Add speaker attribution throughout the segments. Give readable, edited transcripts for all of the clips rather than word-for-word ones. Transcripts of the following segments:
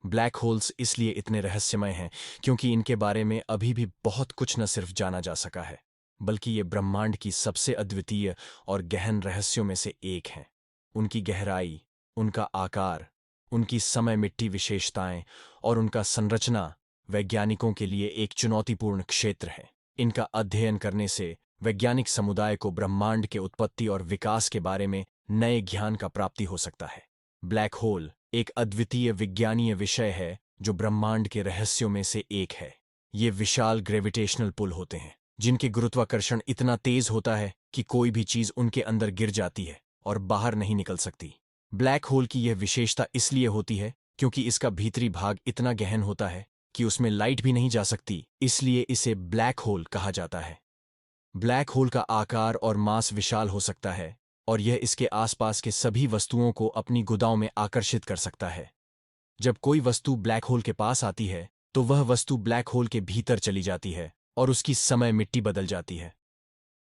Speaker 1: Black holes इसलिए इतने रहस्यमय हैं क्योंकि इनके बारे में अभी भी बहुत कुछ न सिर्फ जाना जा सका है, बल्कि ये ब्रह्मांड की सबसे अद्वितीय और गहन रहस्यों में से एक हैं। उनकी गहराई, उनका आकार, उनकी समय मिट्टी विशेषताएं और उनका संरचना वैज्ञानिकों के लिए एक चुनौतीपूर्ण क्षेत्र है। इनका अध्ययन करने से वैज्ञानिक समुदाय को ब्रह्मांड के उत्पत्ति और विकास के बारे में नए ज्ञान का प्राप्ति हो सकता है। ब्लैक होल एक अद्वितीय विज्ञानीय विषय है जो ब्रह्मांड के रहस्यों में से एक है। ये विशाल ग्रेविटेशनल पुल होते हैं जिनके गुरुत्वाकर्षण इतना तेज होता है कि कोई भी चीज उनके अंदर गिर जाती है और बाहर नहीं निकल सकती। ब्लैक होल की यह विशेषता इसलिए होती है क्योंकि इसका भीतरी भाग इतना गहन होता है कि उसमें लाइट भी नहीं जा सकती, इसलिए इसे ब्लैक होल कहा जाता है। ब्लैक होल का आकार और मास विशाल हो सकता है और यह इसके आसपास के सभी वस्तुओं को अपनी गुदाओं में आकर्षित कर सकता है। जब कोई वस्तु ब्लैक होल के पास आती है तो वह वस्तु ब्लैक होल के भीतर चली जाती है और उसकी समय मिट्टी बदल जाती है।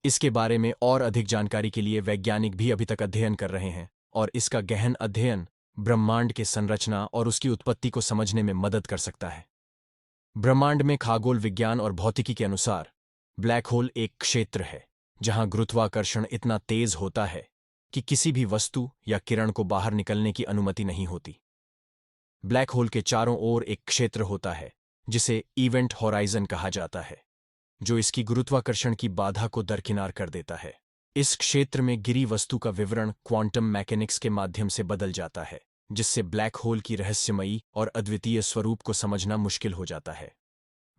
Speaker 1: इसके बारे में और अधिक जानकारी के लिए वैज्ञानिक भी अभी तक अध्ययन कर रहे हैं और इसका गहन अध्ययन ब्रह्मांड के संरचना और उसकी उत्पत्ति को समझने में मदद कर सकता है। ब्रह्मांड में खगोल विज्ञान और भौतिकी के अनुसार ब्लैक होल एक क्षेत्र है जहां गुरुत्वाकर्षण इतना तेज होता है कि किसी भी वस्तु या किरण को बाहर निकलने की अनुमति नहीं होती। ब्लैक होल के चारों ओर एक क्षेत्र होता है जिसे इवेंट होराइजन कहा जाता है, जो इसकी गुरुत्वाकर्षण की बाधा को दरकिनार कर देता है। इस क्षेत्र में गिरी वस्तु का विवरण क्वांटम मैकेनिक्स के माध्यम से बदल जाता है, जिससे ब्लैक होल की रहस्यमयी और अद्वितीय स्वरूप को समझना मुश्किल हो जाता है।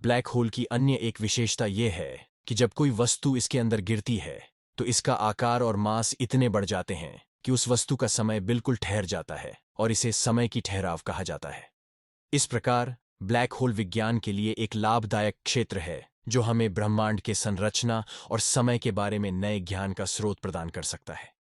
Speaker 1: ब्लैक होल की अन्य एक विशेषता यह है कि जब कोई वस्तु इसके अंदर गिरती है तो इसका आकार और मास इतने बढ़ जाते हैं कि उस वस्तु का समय बिल्कुल ठहर जाता है और इसे समय की ठहराव कहा जाता है। इस प्रकार ब्लैक होल विज्ञान के लिए एक लाभदायक क्षेत्र है जो हमें ब्रह्मांड के संरचना और समय के बारे में नए ज्ञान का स्रोत प्रदान कर सकता है।